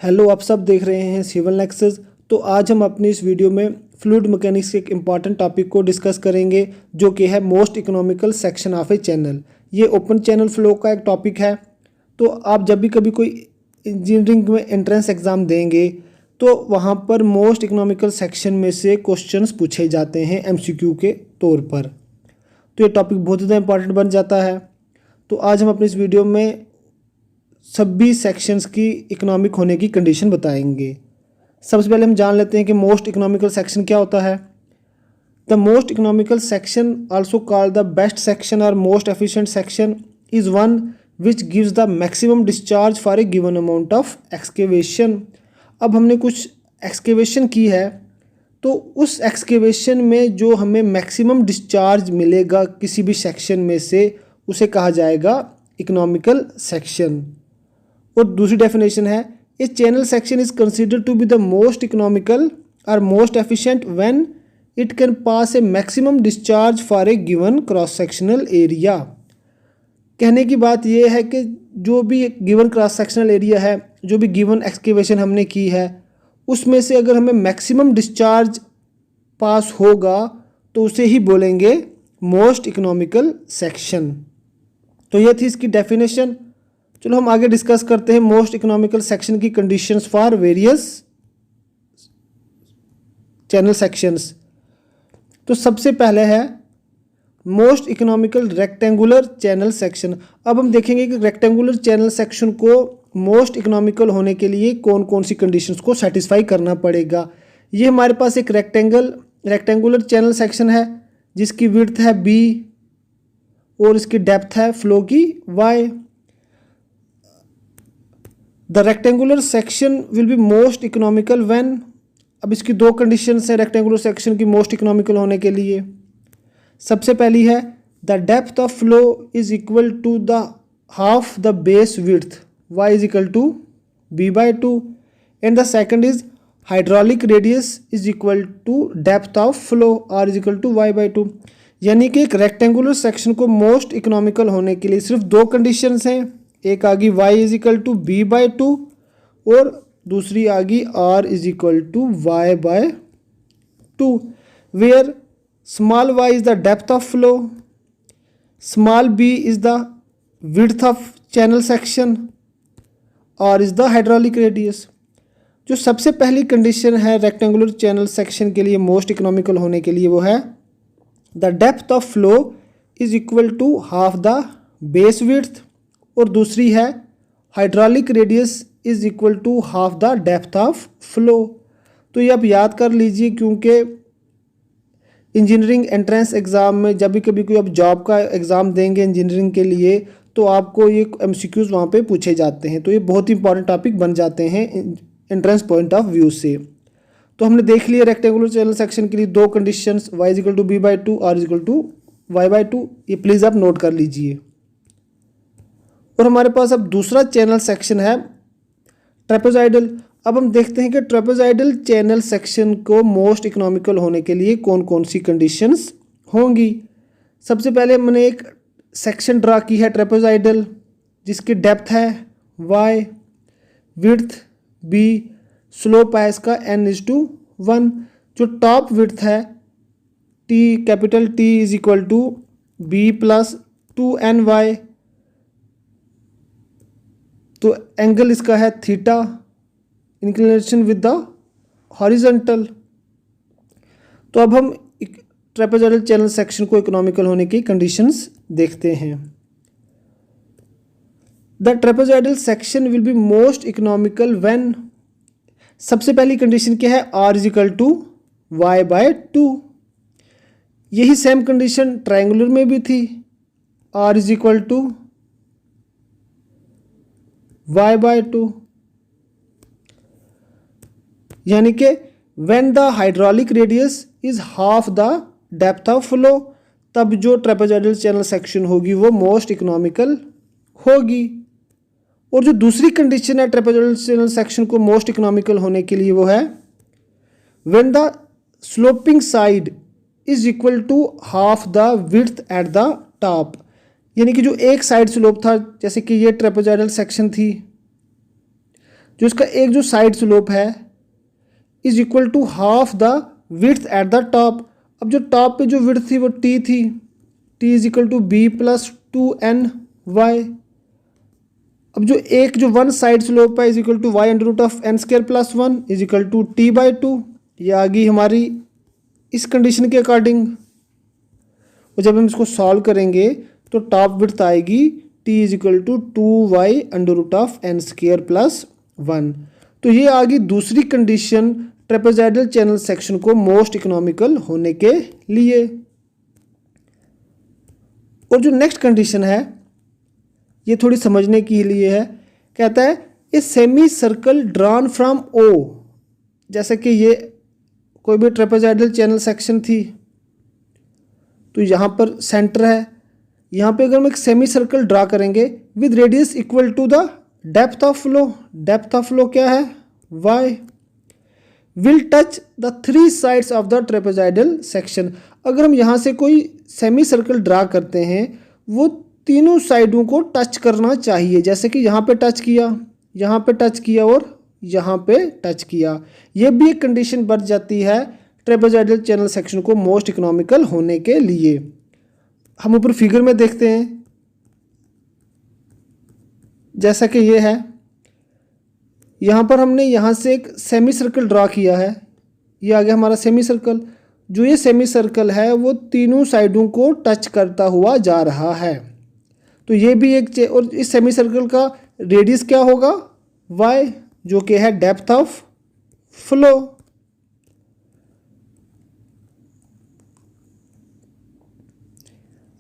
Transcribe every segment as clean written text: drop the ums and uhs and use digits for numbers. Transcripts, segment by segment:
Hello, आप सब देख रहे हैं सिविल नेक्सस। तो आज हम अपनी इस वीडियो में फ्लूइड मैकेनिक्स के एक इम्पॉर्टेंट टॉपिक को डिस्कस करेंगे, जो कि है most economical section of A channel. ये ओपन चैनल फ्लो का एक टॉपिक है। तो आप जब भी कभी कोई इंजीनियरिंग में एंट्रेंस एग्ज़ाम देंगे तो वहाँ पर मोस्ट इकोनॉमिकल सेक्शन में से क्वेश्चंस पूछे जाते हैं एमसीक्यू के तौर पर। तो ये टॉपिक बहुत ज़्यादा इंपॉर्टेंट बन जाता है। तो आज हम अपनी इस वीडियो में सभी सेक्शंस की इकोनॉमिक होने की कंडीशन बताएंगे। सबसे पहले हम जान लेते हैं कि मोस्ट इकोनॉमिकल सेक्शन क्या होता है। The most economical section also called the best section और most efficient section is one which gives the maximum discharge for a given amount of excavation. अब हमने कुछ एक्सकेवेशन की है, तो उस एक्सकेवेशन में जो हमें मैक्सिमम डिस्चार्ज मिलेगा किसी भी सेक्शन में से, उसे कहा जाएगा इकोनॉमिकल सेक्शन। और दूसरी डेफिनेशन है, a channel section is considered to be the most economical और most efficient when it can pass a maximum discharge for a given cross sectional area. कहने की बात यह है कि जो भी गिवन क्रॉस सेक्शनल एरिया है, जो भी गिवन एक्सकेवेशन हमने की है, उसमें से अगर हमें मैक्सिमम डिस्चार्ज पास होगा तो उसे ही बोलेंगे मोस्ट इकोनॉमिकल सेक्शन। तो ये थी इसकी डेफिनेशन। चलो हम आगे डिस्कस करते हैं मोस्ट इकोनॉमिकल सेक्शन की conditions for various channel sections. तो सबसे पहले है most economical rectangular channel section. अब हम देखेंगे कि रेक्टेंगुलर चैनल सेक्शन को मोस्ट इकोनॉमिकल होने के लिए कौन कौन सी कंडीशंस को सेटिस्फाई करना पड़ेगा। ये हमारे पास एक रेक्टेंगुलर चैनल सेक्शन है जिसकी विड्थ है b और इसकी डेप्थ है फ्लो की y। The rectangular section will be most economical when, अब इसकी दो कंडीशंस हैं रेक्टेंगुलर सेक्शन की मोस्ट इकोनॉमिकल होने के लिए। सबसे पहली है the depth of flow is equal to the half the base width y is equal to b/2 and the second is hydraulic radius is equal to depth of flow r is equal to y/2। यानी कि एक rectangular section को most economical होने के लिए सिर्फ दो conditions हैं। एक आ गई y is equal to b/2 और दूसरी आ गई r is equal to y/2, where small y is the depth of flow, small b is the width of channel section, r is the hydraulic radius. जो सबसे पहली condition है rectangular channel section के लिए मोस्ट इकोनॉमिकल होने के लिए, वो है the depth of flow is equal to half the base width, और दूसरी है hydraulic radius is equal to half the depth of flow. तो ये आप याद कर लीजिए, क्योंकि इंजीनियरिंग एंट्रेंस एग्ज़ाम में जब भी कभी कोई आप जॉब का एग्ज़ाम देंगे इंजीनियरिंग के लिए, तो आपको ये एमसीक्यूज़ वहाँ पे पूछे जाते हैं। तो ये बहुत ही इंपॉर्टेंट टॉपिक बन जाते हैं एंट्रेंस पॉइंट ऑफ व्यू से। तो हमने देख लिया रेक्टेंगुलर चैनल सेक्शन के लिए दो conditions, y is equal to b/2, r is equal to y/2। ये प्लीज़ आप नोट कर लीजिए। और हमारे पास अब दूसरा चैनल सेक्शन है ट्रेपेजॉइडल। अब हम देखते हैं कि ट्रेपेजॉइडल चैनल सेक्शन को मोस्ट इकोनॉमिकल होने के लिए कौन कौन सी कंडीशंस होंगी। सबसे पहले मैंने एक सेक्शन ड्रा की है ट्रेपेजॉइडल, जिसकी डेप्थ है y, विड्थ b, स्लोप है इसका n/1। जो टॉप विड्थ है capital T is equal to b plus 2ny, तो एंगल इसका है theta, inclination with the horizontal. तो अब हम ट्रेपेजॉइडल चैनल सेक्शन को इकोनॉमिकल होने की कंडीशंस देखते हैं। The trapezoidal section will be most economical when, सबसे पहली कंडीशन क्या है, r is equal to y/2। यही सेम कंडीशन ट्रायंगुलर में भी थी, r is equal to y/2। यानी कि when the hydraulic radius is half the depth of flow, तब जो ट्रेपेजॉइडल चैनल सेक्शन होगी वो मोस्ट इकोनॉमिकल होगी। और जो दूसरी कंडीशन है ट्रेपेजॉइडल चैनल सेक्शन को मोस्ट इकोनॉमिकल होने के लिए, वो है when the sloping side is equal to half the width at the top. यानी कि जो एक साइड स्लोप था, जैसे कि ये ट्रेपेजॉइडल सेक्शन थी, जो इसका एक जो साइड स्लोप है is equal to half the width at the top. अब जो टॉप पे जो विड्थ थी वो टी थी, T is equal to B plus 2ny। अब जो एक जो वन साइड स्लोप है is equal to Y under root of N square plus 1 is equal to T by 2। ये आ गई हमारी इस कंडीशन के अकॉर्डिंग। और जब हम इसको सॉल्व करेंगे तो टॉप विड्थ आएगी T is equal to 2y under root of N square plus 1। तो ये आ गई दूसरी कंडीशन ट्रेपेजॉइडल चैनल सेक्शन को मोस्ट इकोनॉमिकल होने के लिए। और जो नेक्स्ट कंडीशन है ये थोड़ी समझने के लिए है। कहता है a semi circle drawn from O, जैसे कि ये कोई भी ट्रेपेजॉइडल चैनल सेक्शन थी तो यहाँ पर सेंटर है, यहाँ पे अगर हम एक सेमी सर्कल ड्रा करेंगे with radius equal to the depth of flow. Depth of flow क्या है y, will touch the three sides of the trapezoidal section. अगर हम यहाँ से कोई सेमी सर्कल ड्रा करते हैं वो तीनों साइडों को टच करना चाहिए, जैसे कि यहाँ पे टच किया, यहाँ पे टच किया और यहाँ पे टच किया। ये भी एक कंडीशन बन जाती है ट्रेपेजॉइडल चैनल सेक्शन को मोस्ट इकोनॉमिकल होने के लिए। हम ऊपर फिगर में देखते हैं जैसा कि ये है, यहाँ पर हमने यहाँ से एक सेमी सर्कल ड्रा किया है, ये आ गया हमारा सेमी सर्कल। जो ये सेमी सर्कल है वो तीनों साइडों को टच करता हुआ जा रहा है। तो ये भी एक और इस सेमी सर्कल का रेडियस क्या होगा y, जो कि है डेप्थ ऑफ फ्लो।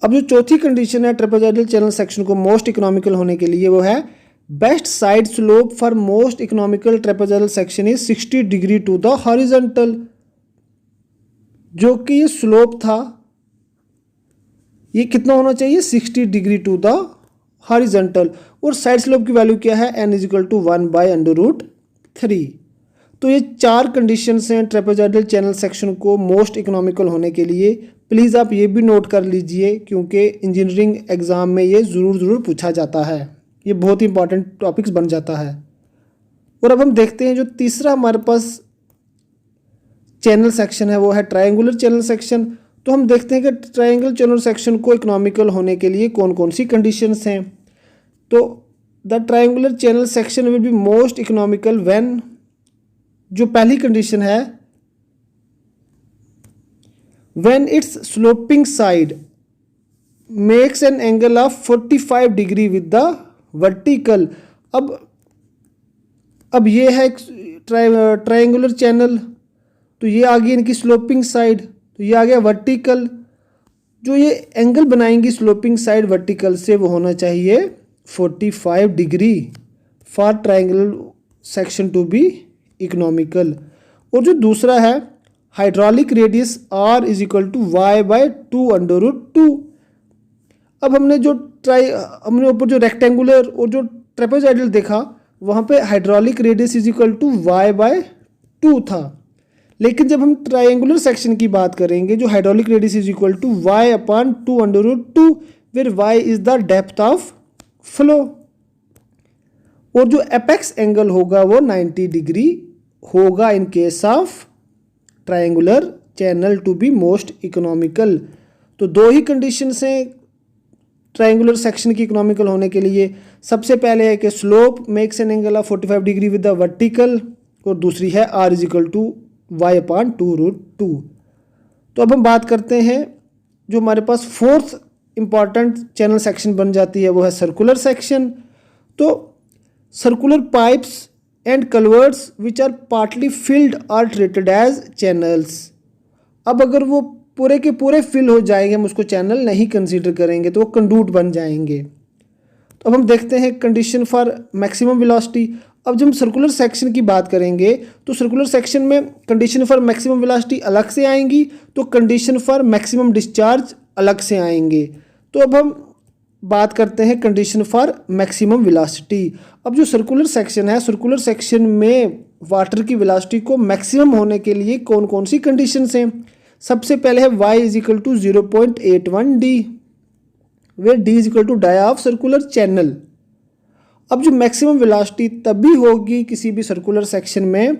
अब जो चौथी कंडीशन है ट्रेपेजॉइडल चैनल सेक्शन को मोस्ट इकोनॉमिकल होने के लिए वो है best side slope for most economical trapezoidal section is 60 degree to the horizontal. जो कि ये स्लोप था ये कितना होना चाहिए 60 डिग्री टू द हॉरिजॉन्टल। और साइड स्लोप की वैल्यू क्या है n is equal to 1 by under root 3। तो ये चार कंडीशंस हैं ट्रेपेजॉइडल चैनल सेक्शन को मोस्ट इकोनॉमिकल होने के लिए। प्लीज़ आप ये भी नोट कर लीजिए क्योंकि इंजीनियरिंग एग्ज़ाम में ये ज़रूर पूछा जाता है, ये बहुत ही इंपॉर्टेंट टॉपिक्स बन जाता है। और अब हम देखते हैं जो तीसरा हमारे पास चैनल सेक्शन है वो है ट्रायंगुलर चैनल सेक्शन। तो हम देखते हैं कि ट्रायंगल चैनल सेक्शन को इकोनॉमिकल होने के लिए कौन कौन सी कंडीशंस हैं। तो the triangular channel section will be most economical when, जो पहली कंडीशन है when its sloping side makes an angle of 45 degree with the vertical। अब ये है ट्रायंगुलर चैनल, तो ये आ गई इनकी स्लोपिंग साइड, तो ये आ गया वर्टिकल। जो ये एंगल बनाएंगी स्लोपिंग साइड वर्टिकल से वो होना चाहिए 45 degree for triangular section to be economical. और जो दूसरा है hydraulic radius r is equal to y by 2 under root 2। अब हमने ऊपर जो रेक्टेंगुलर और जो ट्रेपेजॉइडल देखा वहाँ पे hydraulic radius is equal to y by 2 था, लेकिन जब हम ट्रायंगुलर सेक्शन की बात करेंगे जो hydraulic radius is equal to y upon 2 under root 2 where y is the depth of flow. और जो एपेक्स एंगल होगा वो 90 डिग्री होगा in case of triangular channel to be most economical. तो दो ही कंडीशंस हैं ट्रायंगुलर सेक्शन की इकोनॉमिकल होने के लिए। सबसे पहले है कि slope makes an angle of 45 degree with the vertical, और दूसरी है r is equal to y upon 2 root 2। तो अब हम बात करते हैं जो हमारे पास फोर्थ इंपॉर्टेंट चैनल सेक्शन बन जाती है वो है सर्कुलर सेक्शन। तो circular pipes and culverts which are partly filled are treated as channels. अब अगर वो पूरे के पूरे फिल हो जाएंगे हम उसको चैनल नहीं कंसीडर करेंगे, तो वो कंडूट बन जाएंगे। तो अब हम देखते हैं कंडीशन फॉर मैक्सिमम वेलोसिटी। अब जब हम सर्कुलर सेक्शन की बात करेंगे तो सर्कुलर सेक्शन में कंडीशन फॉर मैक्सिमम वेलोसिटी अलग से आएंगी, तो कंडीशन फॉर मैक्सिमम डिस्चार्ज अलग से आएंगे। तो अब हम बात करते हैं कंडीशन फॉर मैक्सिमम वेलोसिटी। अब जो सर्कुलर सेक्शन है, सर्कुलर सेक्शन में वाटर की वेलोसिटी को मैक्सिमम होने के लिए कौन कौन सी कंडीशंस हैं। सबसे पहले है y is equal to 0.81 d, where d is equal to dia of circular channel. अब जो मैक्सिमम वेलोसिटी तभी होगी किसी भी सर्कुलर सेक्शन में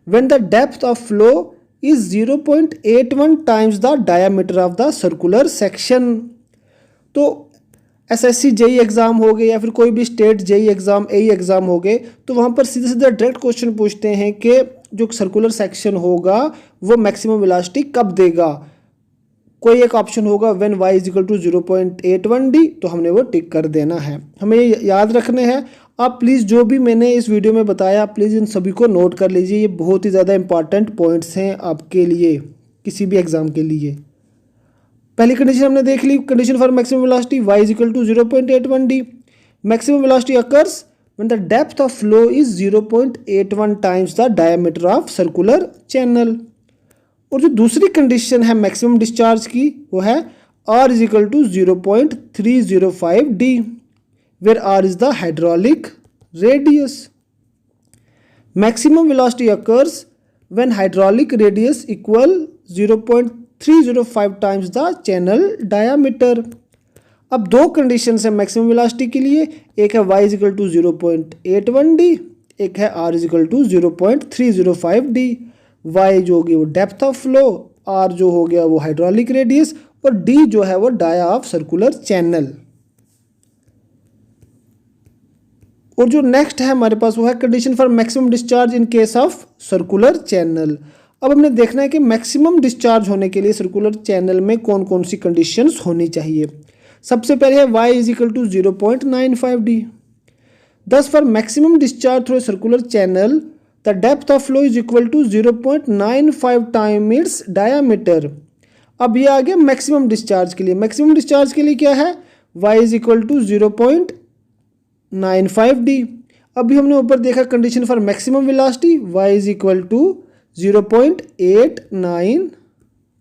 when the depth of flow is 0.81 times the diameter of the circular section. तो SSC JE exam हो गए या फिर कोई भी state JE exam AE exam हो गए, तो वहाँ पर सीधे सीधे डायरेक्ट क्वेश्चन पूछते हैं कि जो सर्कुलर सेक्शन होगा वो मैक्सिमम वेलोसिटी कब देगा। कोई एक ऑप्शन होगा when y is equal to 0.81 d, तो हमने वो टिक कर देना है। हमें ये याद रखने हैं। आप प्लीज़ जो भी मैंने इस वीडियो में बताया प्लीज़ इन सभी को नोट कर लीजिए, ये बहुत ही ज़्यादा इंपॉर्टेंट पॉइंट्स हैं आपके लिए किसी भी एग्ज़ाम के लिए। पहली कंडीशन हमने देख ली, condition for maximum velocity y is equal to 0.81 d। Maximum velocity occurs when the depth of flow is 0.81 times the diameter of circular channel. और जो दूसरी कंडीशन है मैक्सिमम डिस्चार्ज की वो है r is equal to 0.305 d, where r is the hydraulic radius. Maximum velocity occurs when hydraulic radius equal 0.305 times the channel diameter. अब दो condition है मैक्सिमम वेलोसिटी के लिए, एक है y is equal to 0.81 d, एक है r is equal to 0.305 d। y जो होगी वो डेप्थ ऑफ फ्लो, r जो हो गया वो हाइड्रोलिक रेडियस, और d जो है वो डाया ऑफ सर्कुलर चैनल। और जो नेक्स्ट है हमारे पास वो है condition for maximum discharge in case of circular channel. अब हमने देखना है कि मैक्सिमम डिस्चार्ज होने के लिए सर्कुलर चैनल में कौन कौन सी कंडीशंस होनी चाहिए। सबसे पहले है y is equal to 0.95 d। Thus for maximum discharge through circular channel the depth of flow is equal to 0.95 time its diameter. अब ये आ गया मैक्सिमम डिस्चार्ज के लिए। मैक्सिमम डिस्चार्ज के लिए क्या है, y is equal to 0.95 d। अभी हमने ऊपर देखा condition for maximum velocity y is equal to 0.89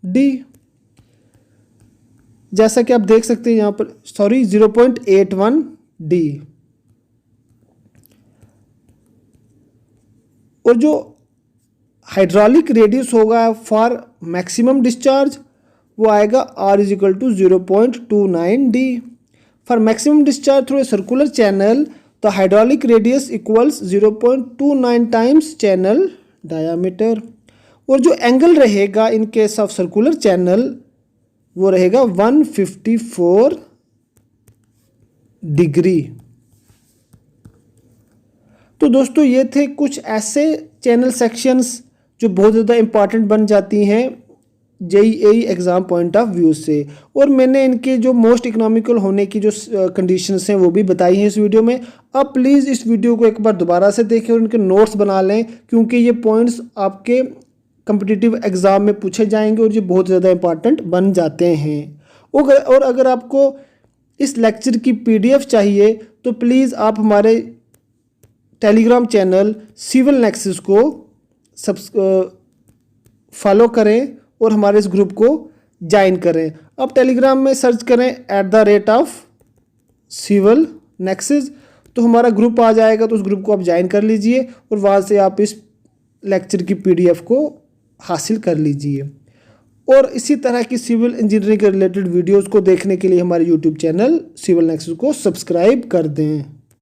d, जैसा कि आप देख सकते हैं यहाँ पर, 0.81 d। और जो हाइड्रोलिक रेडियस होगा फॉर मैक्सिमम डिस्चार्ज वो आएगा r is equal to 0.29 d। For maximum discharge through a circular channel the hydraulic radius equals 0.29 times channel diameter. और जो एंगल रहेगा in case of circular channel वो रहेगा 154 डिग्री। तो दोस्तों ये थे कुछ ऐसे चैनल सेक्शंस जो बहुत ज़्यादा इंपॉर्टेंट बन जाती हैं JEE exam point of view से, और मैंने इनके जो मोस्ट इकोनॉमिकल होने की जो कंडीशंस हैं वो भी बताई हैं इस वीडियो में। अब प्लीज़ इस वीडियो को एक बार दोबारा से देखें और उनके नोट्स बना लें, क्योंकि ये पॉइंट्स आपके कम्पिटिटिव एग्ज़ाम में पूछे जाएंगे और ये बहुत ज़्यादा इंपॉर्टेंट बन जाते हैं। और अगर आपको इस लेक्चर की PDF चाहिए तो प्लीज़ आप हमारे टेलीग्राम चैनल सिविल नेक्सस को फॉलो करें और हमारे इस ग्रुप को ज्वाइन करें। अब टेलीग्राम में सर्च करें @सिविल नेक्सस, तो हमारा ग्रुप आ जाएगा, तो उस ग्रुप को आप ज्वाइन कर लीजिए और वहाँ से आप इस लेक्चर की PDF को हासिल कर लीजिए। और इसी तरह की सिविल इंजीनियरिंग के रिलेटेड वीडियोज़ को देखने के लिए हमारे YouTube चैनल सिविल नेक्सस को सब्सक्राइब कर दें।